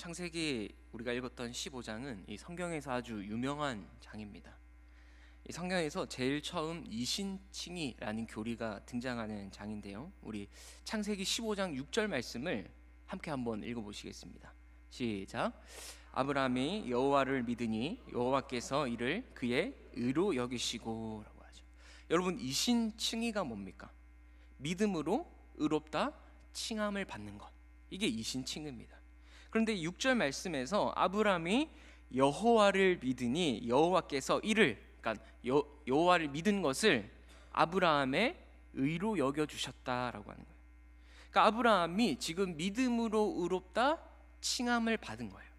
창세기 우리가 읽었던 15장은 이 성경에서 아주 유명한 장입니다. 이 성경에서 제일 처음 이신칭의라는 교리가 등장하는 장인데요. 우리 창세기 15장 6절 말씀을 함께 한번 읽어보시겠습니다. 시작. 아브라함이 여호와를 믿으니 여호와께서 이를 그의 의로 여기시고 라고 하죠. 여러분, 이신칭의가 뭡니까? 믿음으로 의롭다 칭함을 받는 것, 이게 이신칭의입니다. 그런데 6절 말씀에서 아브라함이 여호와를 믿으니 여호와께서 이를, 그러니까 여호와를 믿은 것을 아브라함의 의로 여겨주셨다라고 하는 거예요. 그러니까 아브라함이 지금 믿음으로 의롭다 칭함을 받은 거예요.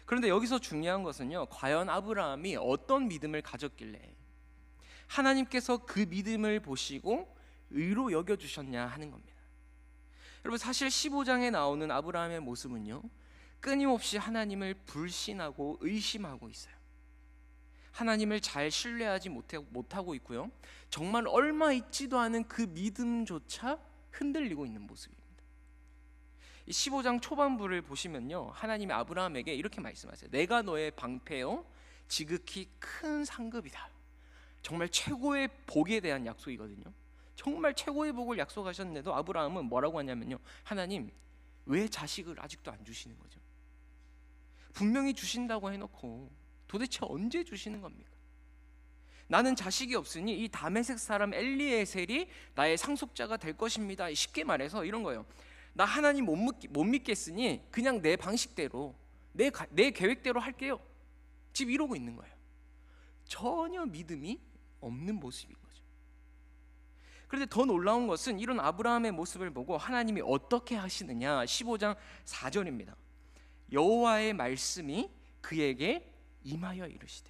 그런데 여기서 중요한 것은요, 과연 아브라함이 어떤 믿음을 가졌길래 하나님께서 그 믿음을 보시고 의로 여겨주셨냐 하는 겁니다. 여러분, 사실 15장에 나오는 아브라함의 모습은요, 끊임없이 하나님을 불신하고 의심하고 있어요. 하나님을 잘 신뢰하지 못하고 있고요, 정말 얼마 있지도 않은 그 믿음조차 흔들리고 있는 모습입니다. 이 15장 초반부를 보시면요, 하나님이 아브라함에게 이렇게 말씀하세요. 내가 너의 방패요 지극히 큰 상급이다. 정말 최고의 복에 대한 약속이거든요. 정말 최고의 복을 약속하셨는데도 아브라함은 뭐라고 하냐면요, 하나님 왜 자식을 아직도 안 주시는 거죠? 분명히 주신다고 해놓고 도대체 언제 주시는 겁니까? 나는 자식이 없으니 이 다메섹 사람 엘리에셀이 나의 상속자가 될 것입니다. 쉽게 말해서 이런 거예요. 나 하나님 못 믿겠으니 그냥 내 방식대로 내 계획대로 할게요. 지금 이러고 있는 거예요. 전혀 믿음이 없는 모습인 거죠. 그런데 더 놀라운 것은 이런 아브라함의 모습을 보고 하나님이 어떻게 하시느냐. 15장 4절입니다. 여호와의 말씀이 그에게 임하여 이르시되,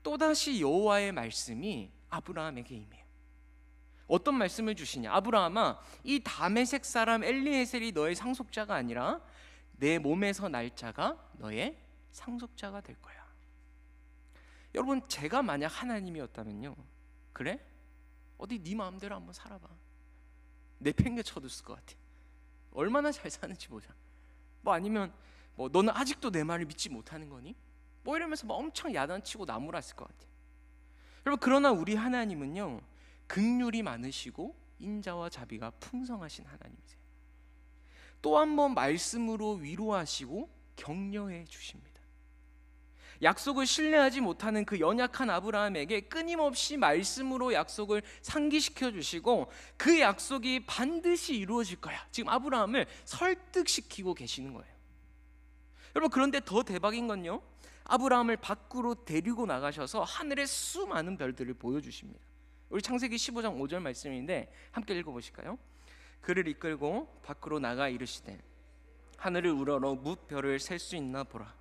또다시 여호와의 말씀이 아브라함에게 임해요. 어떤 말씀을 주시냐? 아브라함아, 이 다메섹 사람 엘리에셀이 너의 상속자가 아니라 내 몸에서 날 자가 너의 상속자가 될 거야. 여러분, 제가 만약 하나님이었다면요, 그래? 어디 네 마음대로 한번 살아봐. 내팽개 쳐줬을 것 같아. 얼마나 잘 사는지 보자. 아니면 너는 아직도 내 말을 믿지 못하는 거니? 이러면서 엄청 야단치고 나무랐을 것 같아. 여러분, 그러나 우리 하나님은요, 긍휼이 많으시고 인자와 자비가 풍성하신 하나님이세요. 또 한 번 말씀으로 위로하시고 격려해 주십니다. 약속을 신뢰하지 못하는 그 연약한 아브라함에게 끊임없이 말씀으로 약속을 상기시켜 주시고 그 약속이 반드시 이루어질 거야. 지금 아브라함을 설득시키고 계시는 거예요. 여러분, 그런데 더 대박인 건요, 아브라함을 밖으로 데리고 나가셔서 하늘의 수많은 별들을 보여주십니다. 우리 창세기 15장 5절 말씀인데 함께 읽어보실까요? 그를 이끌고 밖으로 나가 이르시되 하늘을 우러러 뭇 별을 셀 수 있나 보라.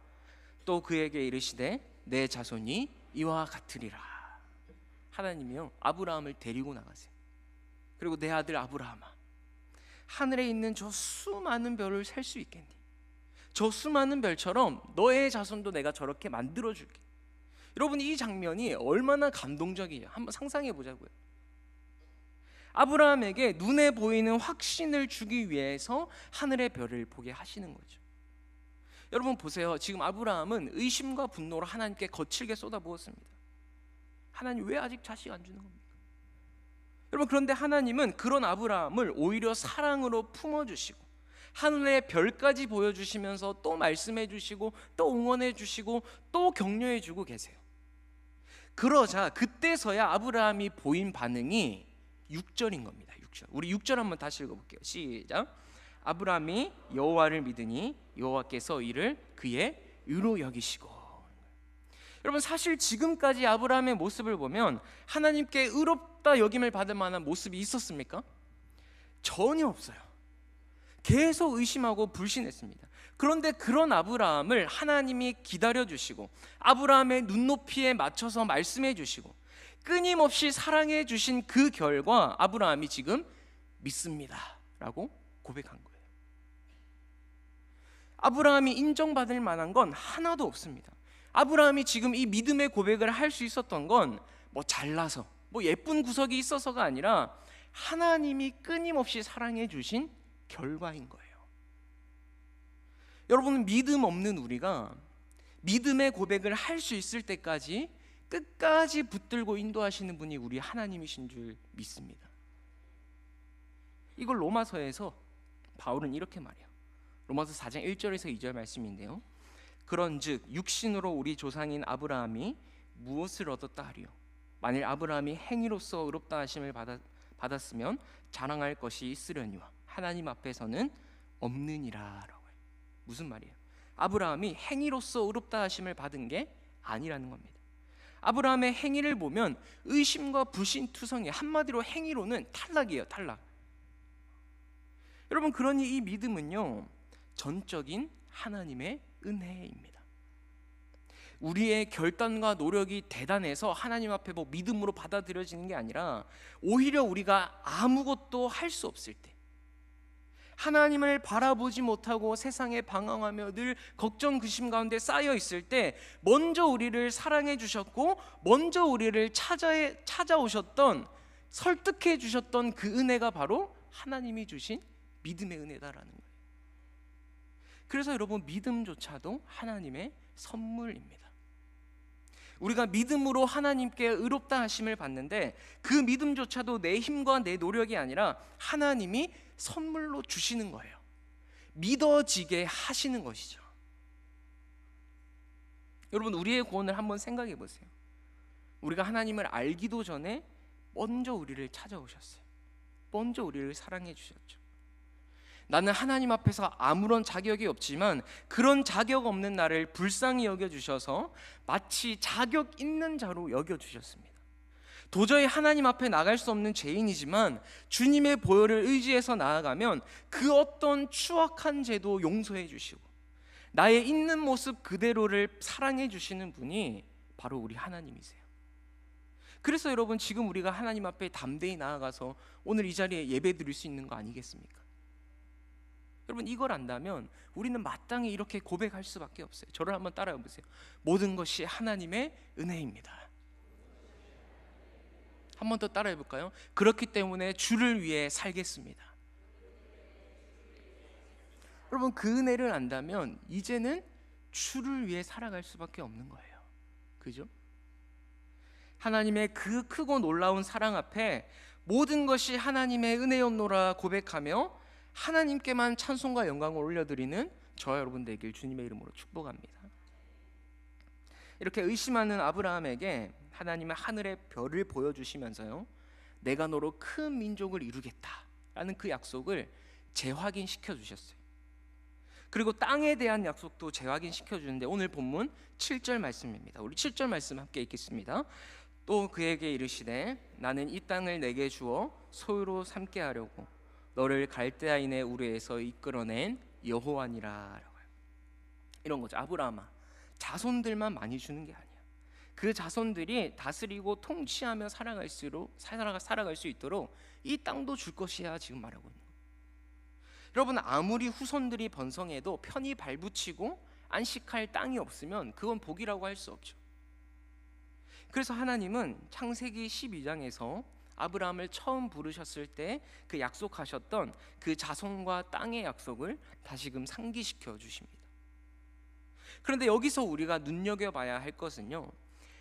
또 그에게 이르시되 내 자손이 이와 같으리라. 하나님이요, 아브라함을 데리고 나가세요. 그리고 내 아들 아브라함아, 하늘에 있는 저 수많은 별을 셀 수 있겠니? 저 수많은 별처럼 너의 자손도 내가 저렇게 만들어줄게. 여러분, 이 장면이 얼마나 감동적이에요. 한번 상상해 보자고요. 아브라함에게 눈에 보이는 확신을 주기 위해서 하늘의 별을 보게 하시는 거죠. 여러분 보세요. 지금 아브라함은 의심과 분노로 하나님께 거칠게 쏟아부었습니다. 하나님 왜 아직 자식 안 주는 겁니까? 여러분, 그런데 하나님은 그런 아브라함을 오히려 사랑으로 품어주시고 하늘의 별까지 보여주시면서 또 말씀해 주시고 또 응원해 주시고 또 격려해 주고 계세요. 그러자 그때서야 아브라함이 보인 반응이 6절인 겁니다. 6절. 우리 6절 한번 다시 읽어볼게요. 시작. 아브라함이 여호와를 믿으니 여호와께서 이를 그의 의로 여기시고. 여러분, 사실 지금까지 아브라함의 모습을 보면 하나님께 의롭다 여김을 받을 만한 모습이 있었습니까? 전혀 없어요. 계속 의심하고 불신했습니다. 그런데 그런 아브라함을 하나님이 기다려주시고 아브라함의 눈높이에 맞춰서 말씀해 주시고 끊임없이 사랑해 주신 그 결과 아브라함이 지금 믿습니다 라고 고백한 거예요. 아브라함이 인정받을 만한 건 하나도 없습니다. 아브라함이 지금 이 믿음의 고백을 할 수 있었던 건 잘나서 예쁜 구석이 있어서가 아니라 하나님이 끊임없이 사랑해 주신 결과인 거예요. 여러분, 믿음 없는 우리가 믿음의 고백을 할 수 있을 때까지 끝까지 붙들고 인도하시는 분이 우리 하나님이신 줄 믿습니다. 이걸 로마서에서 바울은 이렇게 말해요. 로마서 4장 1절에서 2절 말씀인데요. 그런즉 육신으로 우리 조상인 아브라함이 무엇을 얻었다 하리요? 만일 아브라함이 행위로서 의롭다 하심을 받았으면 자랑할 것이 있으려니와 하나님 앞에서는 없느니라라고 해요. 무슨 말이에요? 아브라함이 행위로서 의롭다 하심을 받은 게 아니라는 겁니다. 아브라함의 행위를 보면 의심과 불신투성이, 한마디로 행위로는 탈락이에요. 탈락. 여러분, 그러니 이 믿음은요, 전적인 하나님의 은혜입니다. 우리의 결단과 노력이 대단해서 하나님 앞에 뭐 믿음으로 받아들여지는 게 아니라, 오히려 우리가 아무것도 할 수 없을 때, 하나님을 바라보지 못하고 세상에 방황하며 늘 걱정 근심 가운데 쌓여 있을 때 먼저 우리를 사랑해 주셨고 먼저 우리를 찾아오셨던, 설득해 주셨던 그 은혜가 바로 하나님이 주신 믿음의 은혜다라는 거예요. 그래서 여러분, 믿음조차도 하나님의 선물입니다. 우리가 믿음으로 하나님께 의롭다 하심을 받는데 그 믿음조차도 내 힘과 내 노력이 아니라 하나님이 선물로 주시는 거예요. 믿어지게 하시는 것이죠. 여러분, 우리의 구원을 한번 생각해 보세요. 우리가 하나님을 알기도 전에 먼저 우리를 찾아오셨어요. 먼저 우리를 사랑해 주셨죠. 나는 하나님 앞에서 아무런 자격이 없지만 그런 자격 없는 나를 불쌍히 여겨주셔서 마치 자격 있는 자로 여겨주셨습니다. 도저히 하나님 앞에 나갈 수 없는 죄인이지만 주님의 보혈을 의지해서 나아가면 그 어떤 추악한 죄도 용서해 주시고 나의 있는 모습 그대로를 사랑해 주시는 분이 바로 우리 하나님이세요. 그래서 여러분, 지금 우리가 하나님 앞에 담대히 나아가서 오늘 이 자리에 예배 드릴 수 있는 거 아니겠습니까? 여러분, 이걸 안다면 우리는 마땅히 이렇게 고백할 수밖에 없어요. 저를 한번 따라해 보세요. 모든 것이 하나님의 은혜입니다. 한 번 더 따라해 볼까요? 그렇기 때문에 주를 위해 살겠습니다. 여러분, 그 은혜를 안다면 이제는 주를 위해 살아갈 수밖에 없는 거예요. 그죠? 하나님의 그 크고 놀라운 사랑 앞에 모든 것이 하나님의 은혜였노라 고백하며 하나님께만 찬송과 영광을 올려드리는 저와 여러분 되길 주님의 이름으로 축복합니다. 이렇게 의심하는 아브라함에게 하나님은 하늘의 별을 보여주시면서요, 내가 너로 큰 민족을 이루겠다라는 그 약속을 재확인시켜 주셨어요. 그리고 땅에 대한 약속도 재확인시켜 주는데 오늘 본문 7절 말씀입니다. 우리 7절 말씀 함께 읽겠습니다. 또 그에게 이르시되 나는 이 땅을 내게 주어 소유로 삼게 하려고 너를 갈대아인의 우르에서 이끌어낸 여호와니라. 이런 거죠. 아브라함아, 자손들만 많이 주는 게 아니야. 그 자손들이 다스리고 통치하며 살아갈 수 있도록 이 땅도 줄 것이야 지금 말하고 있는 거예요. 여러분, 아무리 후손들이 번성해도 편히 발붙이고 안식할 땅이 없으면 그건 복이라고 할 수 없죠. 그래서 하나님은 창세기 12장에서 아브라함을 처음 부르셨을 때 그 약속하셨던 그 자손과 땅의 약속을 다시금 상기시켜 주십니다. 그런데 여기서 우리가 눈여겨봐야 할 것은요,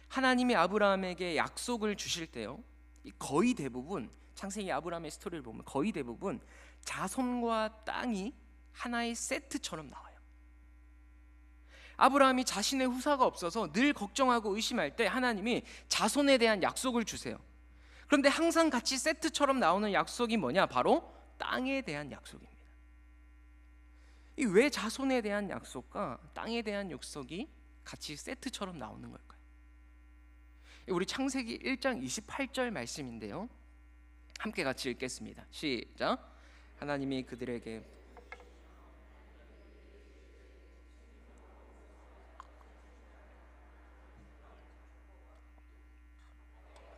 하나님이 아브라함에게 약속을 주실 때요, 거의 대부분 창세기 아브라함의 스토리를 보면 거의 대부분 자손과 땅이 하나의 세트처럼 나와요. 아브라함이 자신의 후사가 없어서 늘 걱정하고 의심할 때 하나님이 자손에 대한 약속을 주세요. 그런데 항상 같이 세트처럼 나오는 약속이 뭐냐? 바로 땅에 대한 약속입니다. 이 왜 자손에 대한 약속과 땅에 대한 약속이 같이 세트처럼 나오는 걸까요? 우리 창세기 1장 28절 말씀인데요, 함께 같이 읽겠습니다. 시작. 하나님이 그들에게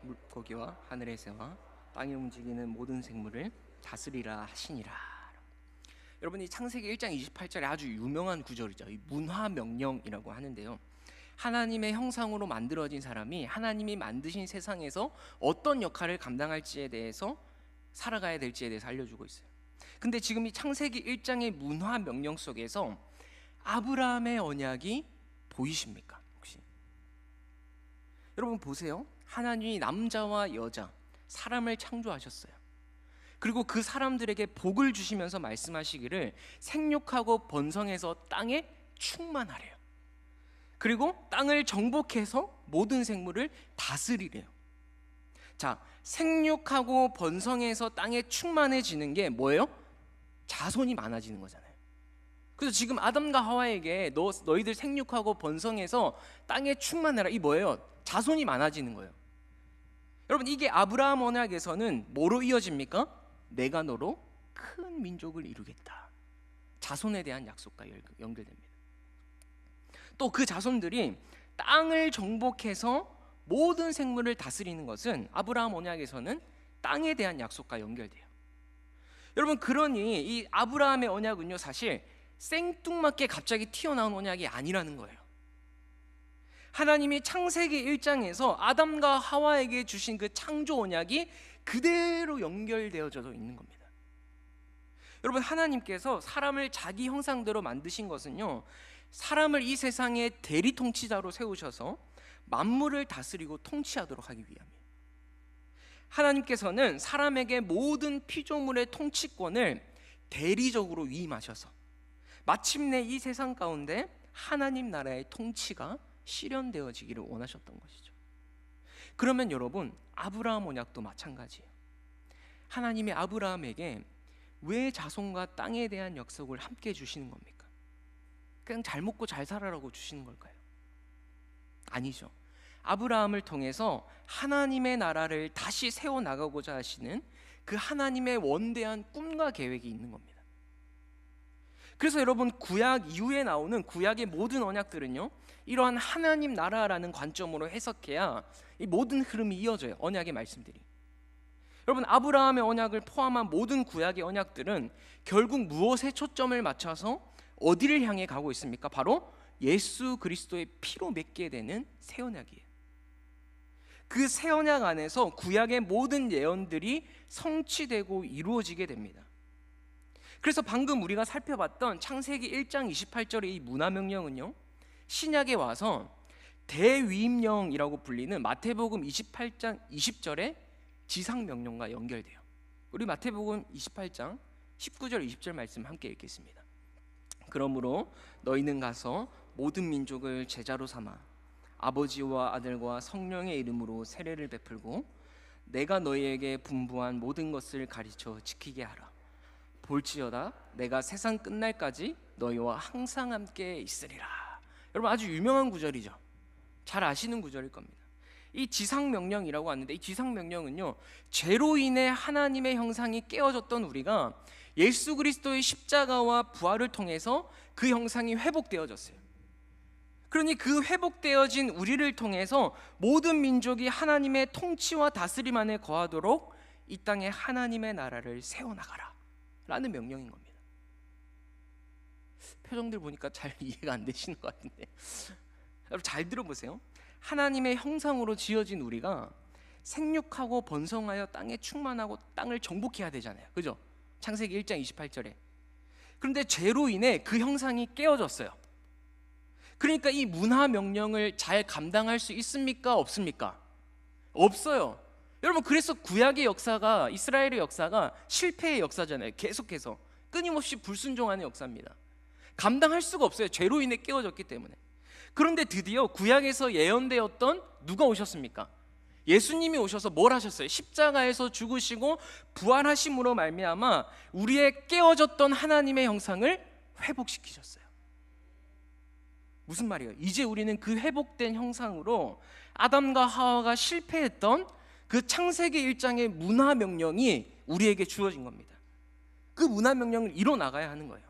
물고기와 하늘의 새와 땅에 움직이는 모든 생물을 다스리라 하시니라. 여러분, 이 창세기 1장 28절에 아주 유명한 구절이죠. 이 문화명령이라고 하는데요, 하나님의 형상으로 만들어진 사람이 하나님이 만드신 세상에서 어떤 역할을 감당할지에 대해서, 살아가야 될지에 대해서 알려주고 있어요. 근데 지금 이 창세기 1장의 문화명령 속에서 아브라함의 언약이 보이십니까? 혹시 여러분 보세요. 하나님이 남자와 여자, 사람을 창조하셨어요. 그리고 그 사람들에게 복을 주시면서 말씀하시기를 생육하고 번성해서 땅에 충만하래요. 그리고 땅을 정복해서 모든 생물을 다스리래요. 자, 생육하고 번성해서 땅에 충만해지는 게 뭐예요? 자손이 많아지는 거잖아요. 그래서 지금 아담과 하와에게 너희들 생육하고 번성해서 땅에 충만해라, 이 뭐예요? 자손이 많아지는 거예요. 여러분, 이게 아브라함 언약에서는 뭐로 이어집니까? 내가 너로 큰 민족을 이루겠다. 자손에 대한 약속과 연결됩니다. 또 그 자손들이 땅을 정복해서 모든 생물을 다스리는 것은 아브라함 언약에서는 땅에 대한 약속과 연결돼요. 여러분, 그러니 이 아브라함의 언약은요, 사실 생뚱맞게 갑자기 튀어나온 언약이 아니라는 거예요. 하나님이 창세기 1장에서 아담과 하와에게 주신 그 창조 언약이 그대로 연결되어져 있는 겁니다. 여러분, 하나님께서 사람을 자기 형상대로 만드신 것은요, 사람을 이 세상의 대리 통치자로 세우셔서 만물을 다스리고 통치하도록 하기 위함이에요. 하나님께서는 사람에게 모든 피조물의 통치권을 대리적으로 위임하셔서 마침내 이 세상 가운데 하나님 나라의 통치가 실현되어지기를 원하셨던 것이죠. 그러면 여러분, 아브라함 언약도 마찬가지예요. 하나님이 아브라함에게 왜 자손과 땅에 대한 약속을 함께 주시는 겁니까? 그냥 잘 먹고 잘 살아라고 주시는 걸까요? 아니죠. 아브라함을 통해서 하나님의 나라를 다시 세워나가고자 하시는 그 하나님의 원대한 꿈과 계획이 있는 겁니다. 그래서 여러분, 구약 이후에 나오는 구약의 모든 언약들은요, 이러한 하나님 나라라는 관점으로 해석해야 이 모든 흐름이 이어져요. 언약의 말씀들이. 여러분, 아브라함의 언약을 포함한 모든 구약의 언약들은 결국 무엇에 초점을 맞춰서 어디를 향해 가고 있습니까? 바로 예수 그리스도의 피로 맺게 되는 새 언약이에요. 그 새 언약 안에서 구약의 모든 예언들이 성취되고 이루어지게 됩니다. 그래서 방금 우리가 살펴봤던 창세기 1장 28절의 이 문화명령은요, 신약에 와서 대위임령이라고 불리는 마태복음 28장 20절의 지상명령과 연결돼요. 우리 마태복음 28장 19절 20절 말씀 함께 읽겠습니다. 그러므로 너희는 가서 모든 민족을 제자로 삼아 아버지와 아들과 성령의 이름으로 세례를 베풀고 내가 너희에게 분부한 모든 것을 가르쳐 지키게 하라. 볼지어다 내가 세상 끝날까지 너희와 항상 함께 있으리라. 여러분, 아주 유명한 구절이죠. 잘 아시는 구절일 겁니다. 이 지상명령이라고 하는데, 이 지상명령은요, 죄로 인해 하나님의 형상이 깨어졌던 우리가 예수 그리스도의 십자가와 부활을 통해서 그 형상이 회복되어졌어요. 그러니 그 회복되어진 우리를 통해서 모든 민족이 하나님의 통치와 다스림 안에 거하도록 이 땅에 하나님의 나라를 세워나가라 라는 명령인 겁니다. 표정들 보니까 잘 이해가 안 되시는 것 같은데, 여러분 잘 들어보세요. 하나님의 형상으로 지어진 우리가 생육하고 번성하여 땅에 충만하고 땅을 정복해야 되잖아요. 그죠? 창세기 1장 28절에. 그런데 죄로 인해 그 형상이 깨어졌어요. 그러니까 이 문화 명령을 잘 감당할 수 있습니까? 없습니까? 없어요. 여러분, 그래서 구약의 역사가, 이스라엘의 역사가 실패의 역사잖아요. 계속해서 끊임없이 불순종하는 역사입니다. 감당할 수가 없어요. 죄로 인해 깨어졌기 때문에. 그런데 드디어 구약에서 예언되었던 누가 오셨습니까? 예수님이 오셔서 뭘 하셨어요? 십자가에서 죽으시고 부활하심으로 말미암아 우리의 깨어졌던 하나님의 형상을 회복시키셨어요. 무슨 말이에요? 이제 우리는 그 회복된 형상으로 아담과 하와가 실패했던 그 창세기 1장의 문화 명령이 우리에게 주어진 겁니다. 그 문화 명령을 이뤄 나가야 하는 거예요.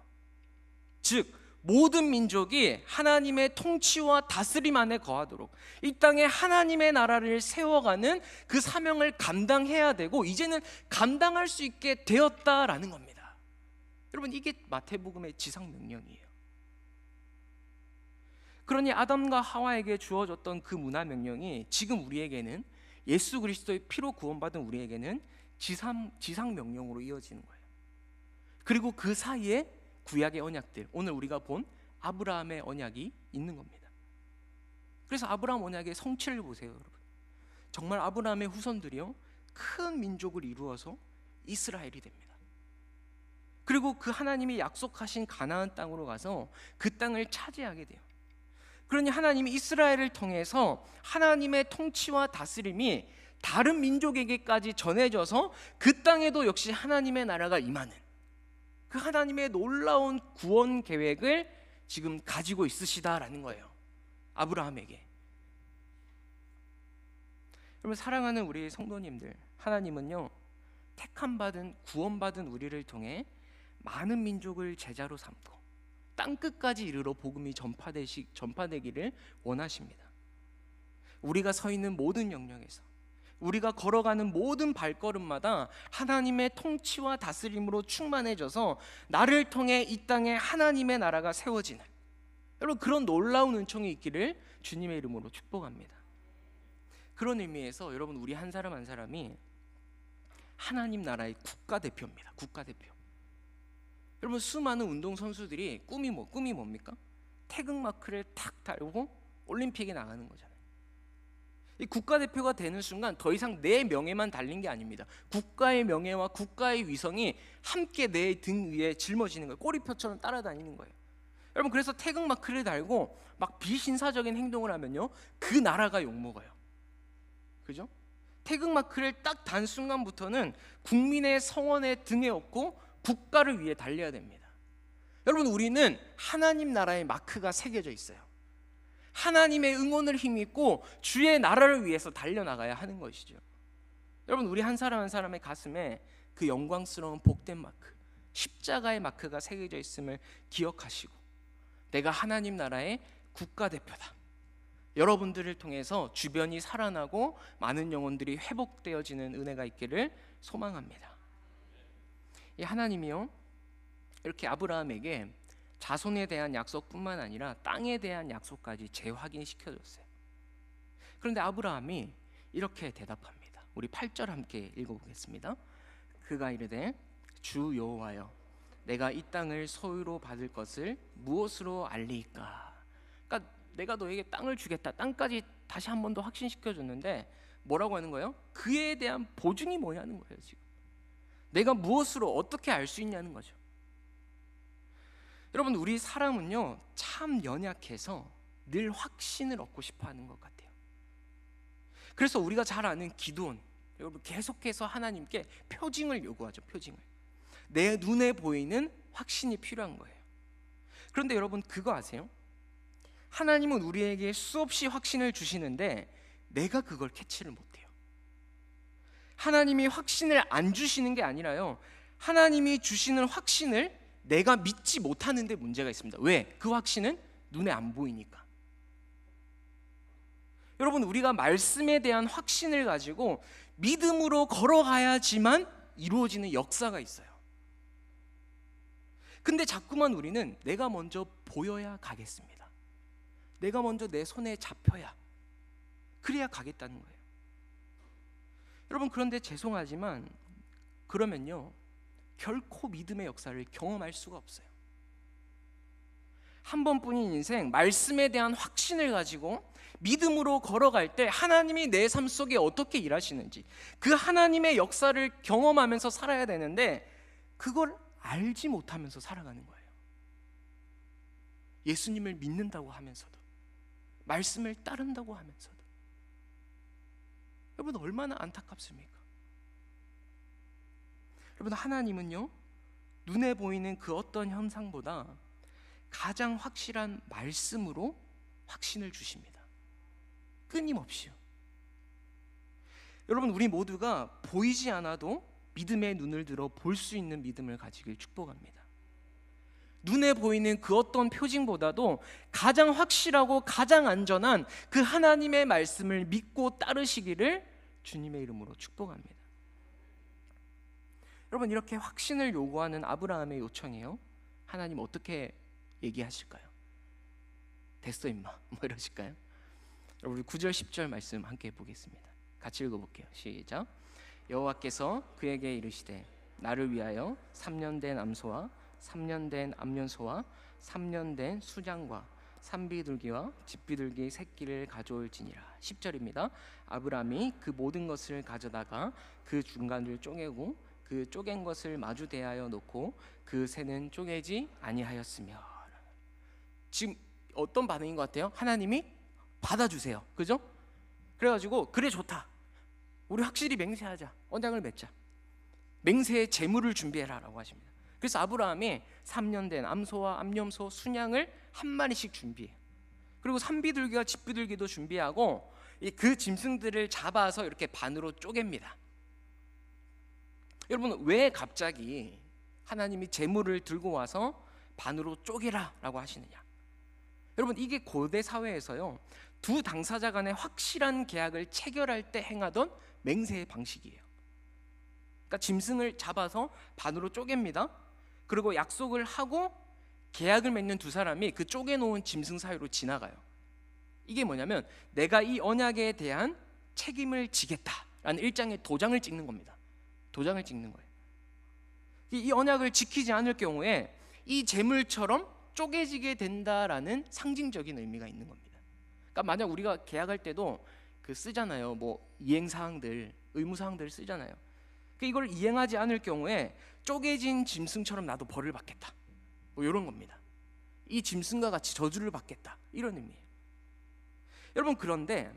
즉 모든 민족이 하나님의 통치와 다스림 안에 거하도록 이 땅에 하나님의 나라를 세워가는 그 사명을 감당해야 되고, 이제는 감당할 수 있게 되었다라는 겁니다. 여러분, 이게 마태복음의 지상명령이에요. 그러니 아담과 하와에게 주어졌던 그 문화명령이 지금 우리에게는, 예수 그리스도의 피로 구원받은 우리에게는 지상명령으로 이어지는 거예요. 그리고 그 사이에 구약의 언약들, 오늘 우리가 본 아브라함의 언약이 있는 겁니다. 그래서 아브라함 언약의 성취를 보세요, 여러분. 정말 아브라함의 후손들이요, 큰 민족을 이루어서 이스라엘이 됩니다. 그리고 그 하나님이 약속하신 가나안 땅으로 가서 그 땅을 차지하게 돼요. 그러니 하나님이 이스라엘을 통해서 하나님의 통치와 다스림이 다른 민족에게까지 전해져서 그 땅에도 역시 하나님의 나라가 임하는, 그 하나님의 놀라운 구원 계획을 지금 가지고 있으시다라는 거예요, 아브라함에게. 여러분, 사랑하는 우리 성도님들, 하나님은요, 택함받은, 구원받은 우리를 통해 많은 민족을 제자로 삼고 땅끝까지 이르러 복음이 전파되기를 원하십니다. 우리가 서 있는 모든 영역에서, 우리가 걸어가는 모든 발걸음마다 하나님의 통치와 다스림으로 충만해져서 나를 통해 이 땅에 하나님의 나라가 세워지는, 여러분, 그런 놀라운 은총이 있기를 주님의 이름으로 축복합니다. 그런 의미에서 여러분, 우리 한 사람 한 사람이 하나님 나라의 국가대표입니다. 국가대표. 여러분, 수많은 운동선수들이 꿈이 뭡니까? 태극마크를 탁 달고 올림픽에 나가는 거잖아요. 이 국가대표가 되는 순간 더 이상 내 명예만 달린 게 아닙니다. 국가의 명예와 국가의 위성이 함께 내 등 위에 짊어지는 거예요. 꼬리표처럼 따라다니는 거예요. 여러분, 그래서 태극마크를 달고 막 비신사적인 행동을 하면요, 그 나라가 욕먹어요. 그죠? 태극마크를 딱 단 순간부터는 국민의 성원에 등에 업고 국가를 위해 달려야 됩니다. 여러분, 우리는 하나님 나라의 마크가 새겨져 있어요. 하나님의 응원을 힘입고 주의 나라를 위해서 달려나가야 하는 것이죠. 여러분, 우리 한 사람 한 사람의 가슴에 그 영광스러운 복된 마크, 십자가의 마크가 새겨져 있음을 기억하시고, 내가 하나님 나라의 국가대표다, 여러분들을 통해서 주변이 살아나고 많은 영혼들이 회복되어지는 은혜가 있기를 소망합니다. 이 하나님이요, 이렇게 아브라함에게 자손에 대한 약속뿐만 아니라 땅에 대한 약속까지 재확인시켜줬어요. 그런데 아브라함이 이렇게 대답합니다. 우리 8절 함께 읽어보겠습니다. 그가 이르되 주 여호와여, 내가 이 땅을 소유로 받을 것을 무엇으로 알리이까? 그러니까 내가 너에게 땅을 주겠다, 땅까지 다시 한 번 더 확신시켜줬는데 뭐라고 하는 거예요? 그에 대한 보증이 뭐냐는 거예요. 지금 내가 무엇으로 어떻게 알 수 있냐는 거죠. 여러분, 우리 사람은요, 참 연약해서 늘 확신을 얻고 싶어하는 것 같아요. 그래서 우리가 잘 아는 기드온, 여러분, 계속해서 하나님께 표징을 요구하죠. 표징을. 내 눈에 보이는 확신이 필요한 거예요. 그런데 여러분, 그거 아세요? 하나님은 우리에게 수없이 확신을 주시는데 내가 그걸 캐치를 못해요. 하나님이 확신을 안 주시는 게 아니라요, 하나님이 주시는 확신을 내가 믿지 못하는 데 문제가 있습니다. 왜? 그 확신은 눈에 안 보이니까. 여러분, 우리가 말씀에 대한 확신을 가지고 믿음으로 걸어가야지만 이루어지는 역사가 있어요. 근데 자꾸만 우리는 내가 먼저 보여야 가겠습니다. 내가 먼저 내 손에 잡혀야, 그래야 가겠다는 거예요. 여러분, 그런데 죄송하지만 그러면요, 결코 믿음의 역사를 경험할 수가 없어요. 한 번뿐인 인생, 말씀에 대한 확신을 가지고 믿음으로 걸어갈 때 하나님이 내 삶 속에 어떻게 일하시는지, 그 하나님의 역사를 경험하면서 살아야 되는데 그걸 알지 못하면서 살아가는 거예요. 예수님을 믿는다고 하면서도, 말씀을 따른다고 하면서도. 여러분, 얼마나 안타깝습니까? 여러분, 하나님은요, 눈에 보이는 그 어떤 현상보다 가장 확실한 말씀으로 확신을 주십니다. 끊임없이요. 여러분, 우리 모두가 보이지 않아도 믿음의 눈을 들어 볼 수 있는 믿음을 가지길 축복합니다. 눈에 보이는 그 어떤 표징보다도 가장 확실하고 가장 안전한 그 하나님의 말씀을 믿고 따르시기를 주님의 이름으로 축복합니다. 여러분, 이렇게 확신을 요구하는 아브라함의 요청이에요. 하나님 어떻게 얘기하실까요? 됐어 임마, 뭐 이러실까요? 여러분, 우리 9절 10절 말씀 함께 보겠습니다. 같이 읽어볼게요. 시작. 여호와께서 그에게 이르시되 나를 위하여 3년 된 암소와 3년 된 암년소와 3년 된 수장과 산비둘기와 집비둘기 새끼를 가져올지니라. 10절입니다. 아브라함이 그 모든 것을 가져다가 그 중간을 쪼개고 그 쪼갠 것을 마주 대하여 놓고 그 새는 쪼개지 아니하였으며. 지금 어떤 반응인 것 같아요? 하나님이 받아주세요, 그죠? 그래가지고 그래 좋다, 우리 확실히 맹세하자, 언약을 맺자, 맹세의 제물을 준비해라 라고 하십니다. 그래서 아브라함이 3년 된 암소와 암염소 순양을 한 마리씩 준비해요. 그리고 산비둘기와 집비둘기도 준비하고 그 짐승들을 잡아서 이렇게 반으로 쪼갭니다. 여러분, 왜 갑자기 하나님이 제물을 들고 와서 반으로 쪼개라 라고 하시느냐? 여러분, 이게 고대 사회에서요, 두 당사자 간의 확실한 계약을 체결할 때 행하던 맹세의 방식이에요. 그러니까 짐승을 잡아서 반으로 쪼갭니다. 그리고 약속을 하고 계약을 맺는 두 사람이 그 쪼개놓은 짐승 사이로 지나가요. 이게 뭐냐면 내가 이 언약에 대한 책임을 지겠다라는 일장의 도장을 찍는 겁니다. 도장을 찍는 거예요. 이 언약을 지키지 않을 경우에 이 제물처럼 쪼개지게 된다라는 상징적인 의미가 있는 겁니다. 그러니까 만약 우리가 계약할 때도 그 쓰잖아요. 뭐 이행 사항들, 의무 사항들을 쓰잖아요. 이걸 이행하지 않을 경우에 쪼개진 짐승처럼 나도 벌을 받겠다, 뭐 이런 겁니다. 이 짐승과 같이 저주를 받겠다, 이런 의미예요. 여러분, 그런데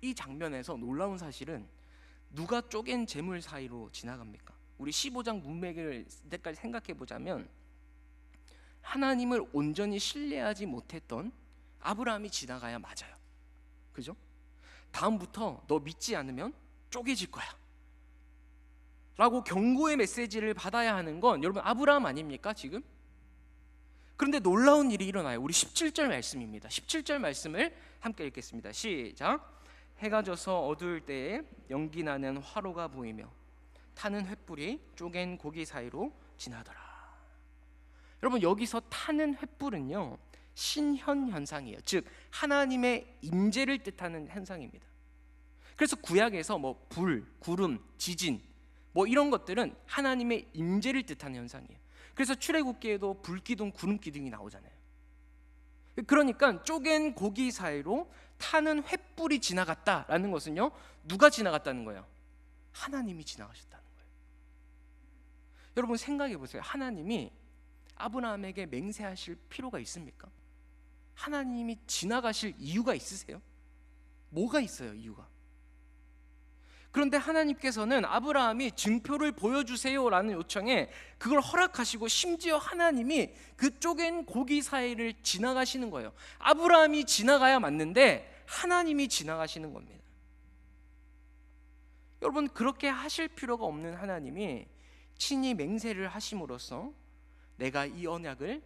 이 장면에서 놀라운 사실은 누가 쪼갠 재물 사이로 지나갑니까? 우리 15장 문맥을 때까지 생각해 보자면 하나님을 온전히 신뢰하지 못했던 아브라함이 지나가야 맞아요, 그죠? 다음부터 너 믿지 않으면 쪼개질 거야 라고 경고의 메시지를 받아야 하는 건 여러분 아브라함 아닙니까 지금? 그런데 놀라운 일이 일어나요. 우리 17절 말씀입니다. 17절 말씀을 함께 읽겠습니다. 시작. 해가 져서 어두울 때에 연기 나는 화로가 보이며 타는 횃불이 쪼갠 고기 사이로 지나더라. 여러분, 여기서 타는 횃불은요, 신현 현상이에요. 즉 하나님의 임재를 뜻하는 현상입니다. 그래서 구약에서 뭐 불, 구름, 지진 뭐 이런 것들은 하나님의 임재를 뜻하는 현상이에요. 그래서 출애굽기에도 불기둥, 구름기둥이 나오잖아요. 그러니까 쪼갠 고기 사이로 타는 횃불이 지나갔다라는 것은요, 누가 지나갔다는 거예요? 하나님이 지나가셨다는 거예요. 여러분 생각해 보세요. 하나님이 아브라함에게 맹세하실 필요가 있습니까? 하나님이 지나가실 이유가 있으세요? 뭐가 있어요, 이유가? 그런데 하나님께서는 아브라함이 증표를 보여주세요라는 요청에 그걸 허락하시고 심지어 하나님이 그 쪼갠 고기 사이를 지나가시는 거예요. 아브라함이 지나가야 맞는데 하나님이 지나가시는 겁니다. 여러분, 그렇게 하실 필요가 없는 하나님이 친히 맹세를 하심으로써 내가 이 언약을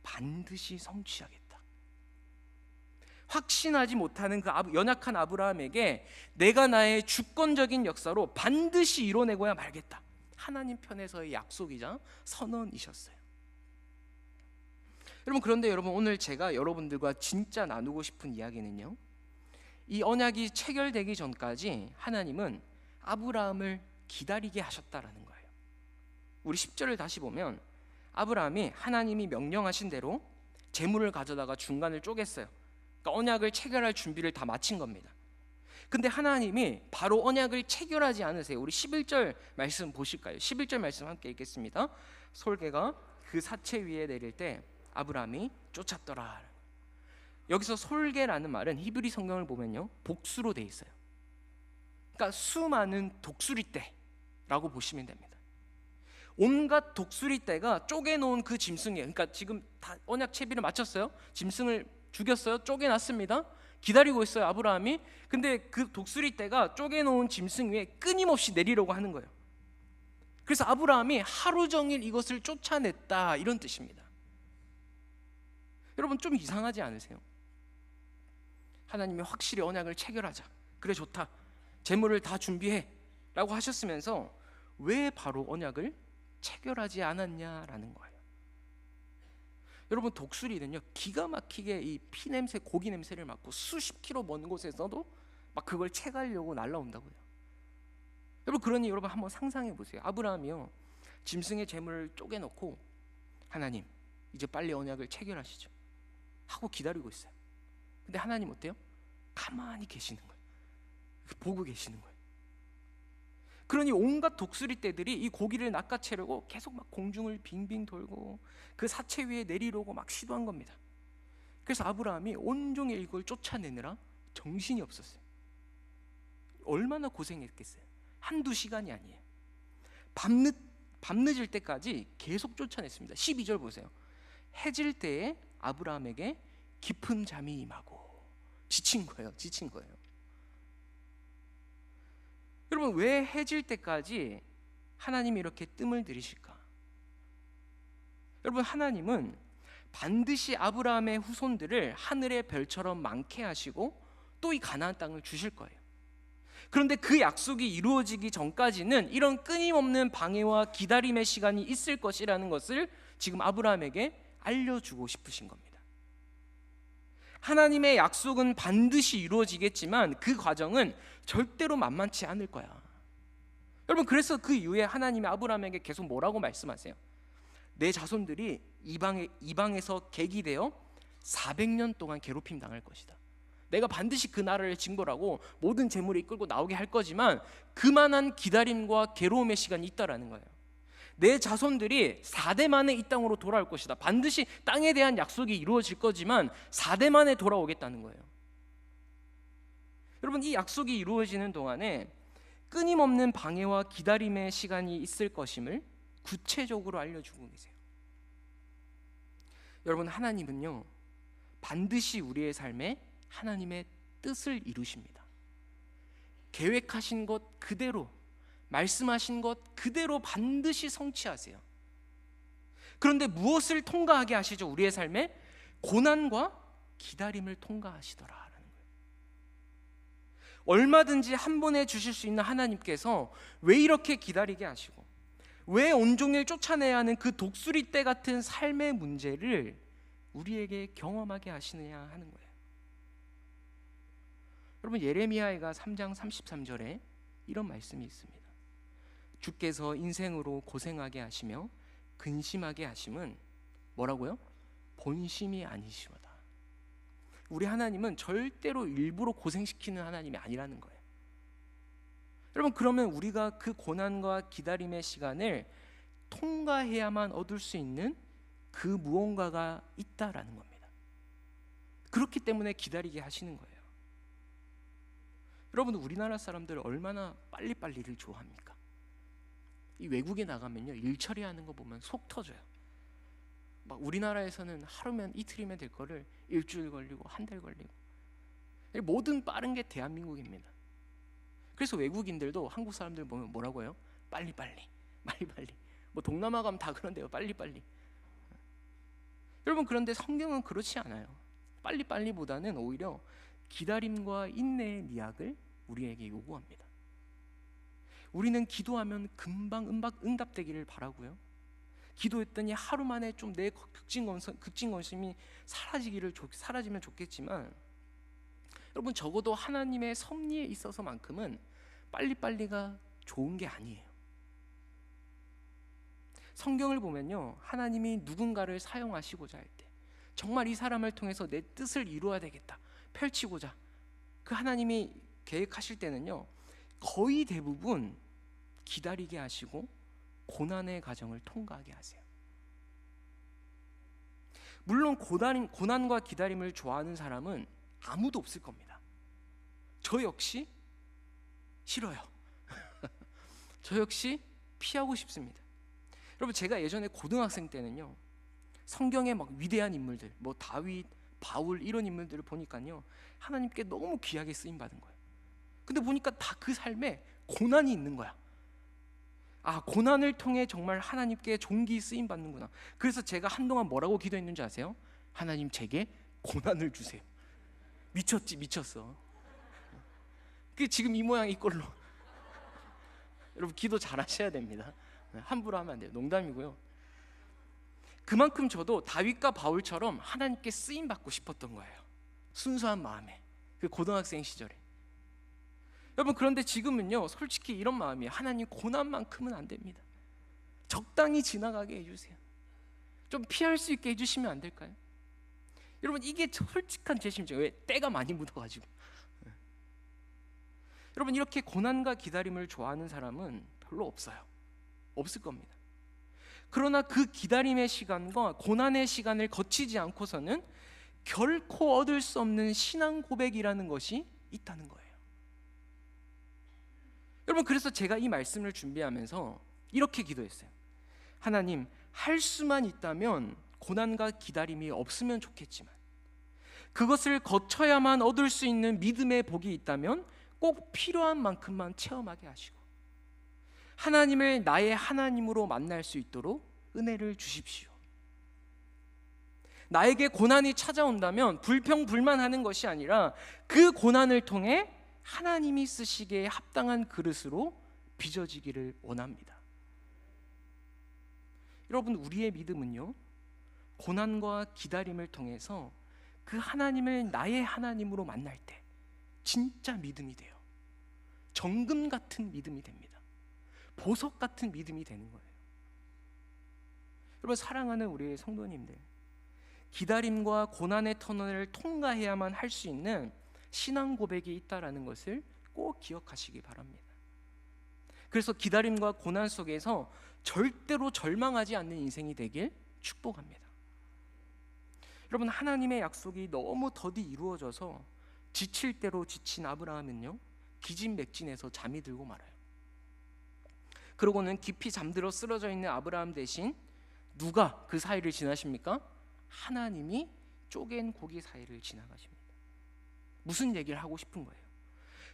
반드시 성취하겠다, 확신하지 못하는 그 연약한 아브라함에게 내가 나의 주권적인 역사로 반드시 이뤄내고야 말겠다, 하나님 편에서의 약속이자 선언이셨어요. 여러분, 그런데 여러분, 오늘 제가 여러분들과 진짜 나누고 싶은 이야기는요, 이 언약이 체결되기 전까지 하나님은 아브라함을 기다리게 하셨다라는 거예요. 우리 10절을 다시 보면 아브라함이 하나님이 명령하신 대로 재물을 가져다가 중간을 쪼갰어요. 그러니까 언약을 체결할 준비를 다 마친 겁니다. 근데 하나님이 바로 언약을 체결하지 않으세요. 우리 11절 말씀 보실까요? 11절 말씀 함께 읽겠습니다. 솔개가 그 사체 위에 내릴 때 아브라함이 쫓았더라. 여기서 솔개라는 말은 히브리 성경을 보면요, 복수로 돼 있어요. 그러니까 수많은 독수리떼라고 보시면 됩니다. 온갖 독수리떼가 쪼개놓은 그 짐승이에요. 그러니까 지금 다 언약 채비를 마쳤어요. 짐승을 죽였어요. 쪼개놨습니다. 기다리고 있어요, 아브라함이. 근데 그 독수리떼가 쪼개놓은 짐승 위에 끊임없이 내리려고 하는 거예요. 그래서 아브라함이 하루 종일 이것을 쫓아냈다, 이런 뜻입니다. 여러분, 좀 이상하지 않으세요? 하나님이 확실히 언약을 체결하자, 그래 좋다, 재물을 다 준비해 라고 하셨으면서 왜 바로 언약을 체결하지 않았냐라는 거예요. 여러분, 독수리는요, 기가 막히게 이 피냄새, 고기 냄새를 맡고 수십 킬로 먼 곳에서도 막 그걸 채가려고 날아온다고요. 여러분, 그러니 여러분 한번 상상해 보세요. 아브라함이요, 짐승의 재물을 쪼개놓고 하나님, 이제 빨리 언약을 체결하시죠 하고 기다리고 있어요. 근데 하나님 어때요? 가만히 계시는 거예요. 보고 계시는 거예요. 그러니 온갖 독수리 떼들이 이 고기를 낚아채려고 계속 막 공중을 빙빙 돌고 그 사체 위에 내리려고 막 시도한 겁니다. 그래서 아브라함이 온종일 이걸 쫓아내느라 정신이 없었어요. 얼마나 고생했겠어요. 한두 시간이 아니에요. 밤늦을 때까지 계속 쫓아냈습니다. 12절 보세요. 해질 때에 아브라함에게 깊은 잠이 임하고. 지친 거예요. 여러분, 왜 해질 때까지 하나님이 이렇게 뜸을 들이실까? 여러분, 하나님은 반드시 아브라함의 후손들을 하늘의 별처럼 많게 하시고 또 이 가나안 땅을 주실 거예요. 그런데 그 약속이 이루어지기 전까지는 이런 끊임없는 방해와 기다림의 시간이 있을 것이라는 것을 지금 아브라함에게 알려주고 싶으신 겁니다. 하나님의 약속은 반드시 이루어지겠지만 그 과정은 절대로 만만치 않을 거야. 여러분, 그래서 그 이후에 하나님이 아브라함에게 계속 뭐라고 말씀하세요? 내 자손들이 이방에서 객이되어 400년 동안 괴롭힘 당할 것이다. 내가 반드시 그 나라를 징벌하고 모든 재물을 이끌고 나오게 할 거지만 그만한 기다림과 괴로움의 시간이 있다라는 거예요. 내 자손들이 4대 만에 이 땅으로 돌아올 것이다. 반드시 땅에 대한 약속이 이루어질 거지만 4대 만에 돌아오겠다는 거예요. 여러분, 이 약속이 이루어지는 동안에 끊임없는 방해와 기다림의 시간이 있을 것임을 구체적으로 알려주고 계세요. 여러분, 하나님은요 반드시 우리의 삶에 하나님의 뜻을 이루십니다. 계획하신 것 그대로, 말씀하신 것 그대로 반드시 성취하세요. 그런데 무엇을 통과하게 하시죠? 우리의 삶에 고난과 기다림을 통과하시더라라는 거예요. 얼마든지 한 번에 주실 수 있는 하나님께서 왜 이렇게 기다리게 하시고 왜 온종일 쫓아내야 하는 그 독수리 떼 같은 삶의 문제를 우리에게 경험하게 하시느냐 하는 거예요. 여러분, 예레미야가 3장 33절에 이런 말씀이 있습니다. 주께서 인생으로 고생하게 하시며 근심하게 하심은 뭐라고요? 본심이 아니시로다. 우리 하나님은 절대로 일부러 고생시키는 하나님이 아니라는 거예요. 여러분, 그러면 우리가 그 고난과 기다림의 시간을 통과해야만 얻을 수 있는 그 무언가가 있다라는 겁니다. 그렇기 때문에 기다리게 하시는 거예요. 여러분, 우리나라 사람들 얼마나 빨리빨리를 좋아합니까? 이 외국에 나가면요 일 처리하는 거 보면 속 터져요. 막 우리나라에서는 하루면 이틀이면 될 거를 일주일 걸리고 한 달 걸리고, 모든 빠른 게 대한민국입니다. 그래서 외국인들도 한국 사람들 보면 뭐라고 해요? 빨리빨리. 뭐 동남아 가면 다 그런데요. 빨리빨리. 여러분, 그런데 성경은 그렇지 않아요. 빨리빨리보다는 오히려 기다림과 인내의 미학을 우리에게 요구합니다. 우리는 기도하면 금방 응답되기를 바라고요. 기도했더니 하루 만에 좀 내 극진건심이 사라지면 좋겠지만, 여러분, 적어도 하나님의 섭리에 있어서만큼은 빨리빨리가 좋은 게 아니에요. 성경을 보면요, 하나님이 누군가를 사용하시고자 할 때 정말 이 사람을 통해서 내 뜻을 이루어야 되겠다 펼치고자 그 하나님이 계획하실 때는요 거의 대부분 기다리게 하시고 고난의 과정을 통과하게 하세요. 물론 고난과 기다림을 좋아하는 사람은 아무도 없을 겁니다. 저 역시 싫어요. 저 역시 피하고 싶습니다. 여러분, 제가 예전에 고등학생 때는요 성경의 막 위대한 인물들, 뭐 다윗, 바울 이런 인물들을 보니까요 하나님께 너무 귀하게 쓰임 받은 거예요. 근데 보니까 다 그 삶에 고난이 있는 거야. 아, 고난을 통해 정말 하나님께 존귀 쓰임 받는구나. 그래서 제가 한동안 뭐라고 기도했는지 아세요? 하나님, 제게 고난을 주세요. 미쳤어. 그 지금 이 모양 이 꼴로. 여러분, 기도 잘 하셔야 됩니다. 함부로 하면 안 돼요. 농담이고요. 그만큼 저도 다윗과 바울처럼 하나님께 쓰임 받고 싶었던 거예요. 순수한 마음에, 그 고등학생 시절에. 여러분, 그런데 지금은요 솔직히 이런 마음이에요. 하나님, 고난만큼은 안 됩니다. 적당히 지나가게 해주세요. 좀 피할 수 있게 해주시면 안 될까요? 여러분, 이게 솔직한 제 심정. 왜? 때가 많이 묻어가지고. 여러분, 이렇게 고난과 기다림을 좋아하는 사람은 별로 없어요. 없을 겁니다. 그러나 그 기다림의 시간과 고난의 시간을 거치지 않고서는 결코 얻을 수 없는 신앙 고백이라는 것이 있다는 거예요. 여러분, 그래서 제가 이 말씀을 준비하면서 이렇게 기도했어요. 하나님, 할 수만 있다면 고난과 기다림이 없으면 좋겠지만, 그것을 거쳐야만 얻을 수 있는 믿음의 복이 있다면 꼭 필요한 만큼만 체험하게 하시고, 하나님을 나의 하나님으로 만날 수 있도록 은혜를 주십시오. 나에게 고난이 찾아온다면 불평불만하는 것이 아니라 그 고난을 통해 하나님이 쓰시기에 합당한 그릇으로 빚어지기를 원합니다. 여러분, 우리의 믿음은요, 고난과 기다림을 통해서 그 하나님을 나의 하나님으로 만날 때 진짜 믿음이 돼요. 정금 같은 믿음이 됩니다. 보석 같은 믿음이 되는 거예요. 여러분, 사랑하는 우리 성도님들, 기다림과 고난의 터널을 통과해야만 할 수 있는 신앙 고백이 있다라는 것을 꼭 기억하시기 바랍니다. 그래서 기다림과 고난 속에서 절대로 절망하지 않는 인생이 되길 축복합니다. 여러분, 하나님의 약속이 너무 더디 이루어져서 지칠 대로 지친 아브라함은요, 기진맥진해서 잠이 들고 말아요. 그러고는 깊이 잠들어 쓰러져 있는 아브라함 대신 누가 그 사이를 지나십니까? 하나님이 쪼갠 고기 사이를 지나가십니다. 무슨 얘기를 하고 싶은 거예요?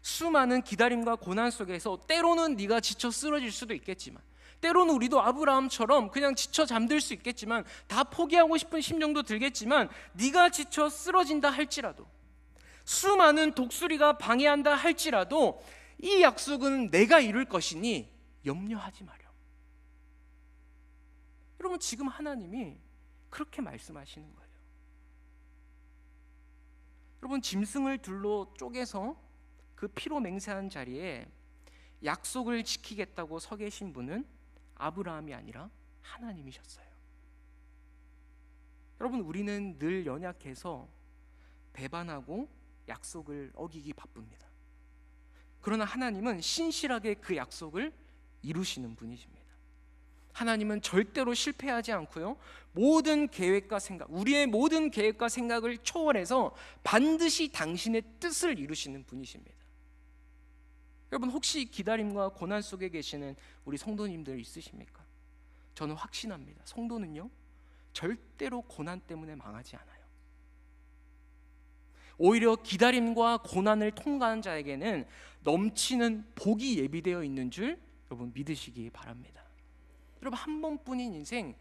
수많은 기다림과 고난 속에서 때로는 네가 지쳐 쓰러질 수도 있겠지만, 때로는 우리도 아브라함처럼 그냥 지쳐 잠들 수 있겠지만, 다 포기하고 싶은 심정도 들겠지만, 네가 지쳐 쓰러진다 할지라도, 수많은 독수리가 방해한다 할지라도 이 약속은 내가 이룰 것이니 염려하지 마렴. 여러분, 지금 하나님이 그렇게 말씀하시는 거예요. 여러분, 짐승을 둘로 쪼개서 그 피로 맹세한 자리에 약속을 지키겠다고 서 계신 분은 아브라함이 아니라 하나님이셨어요. 여러분, 우리는 늘 연약해서 배반하고 약속을 어기기 바쁩니다. 그러나 하나님은 신실하게 그 약속을 이루시는 분이십니다. 하나님은 절대로 실패하지 않고요, 모든 계획과 생각, 우리의 모든 계획과 생각을 초월해서 반드시 당신의 뜻을 이루시는 분이십니다. 여러분, 혹시 기다림과 고난 속에 계시는 우리 성도님들 있으십니까? 저는 확신합니다. 성도는요, 절대로 고난 때문에 망하지 않아요. 오히려 기다림과 고난을 통과한 자에게는 넘치는 복이 예비되어 있는 줄 여러분 믿으시기 바랍니다. 여러분, 한 번뿐인 인생,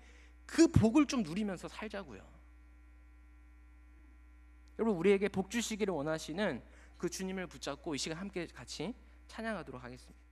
그 복을 좀 누리면서 살자고요. 여러분, 우리에게 복 주시기를 원하시는 그 주님을 붙잡고 이 시간 함께 같이 찬양하도록 하겠습니다.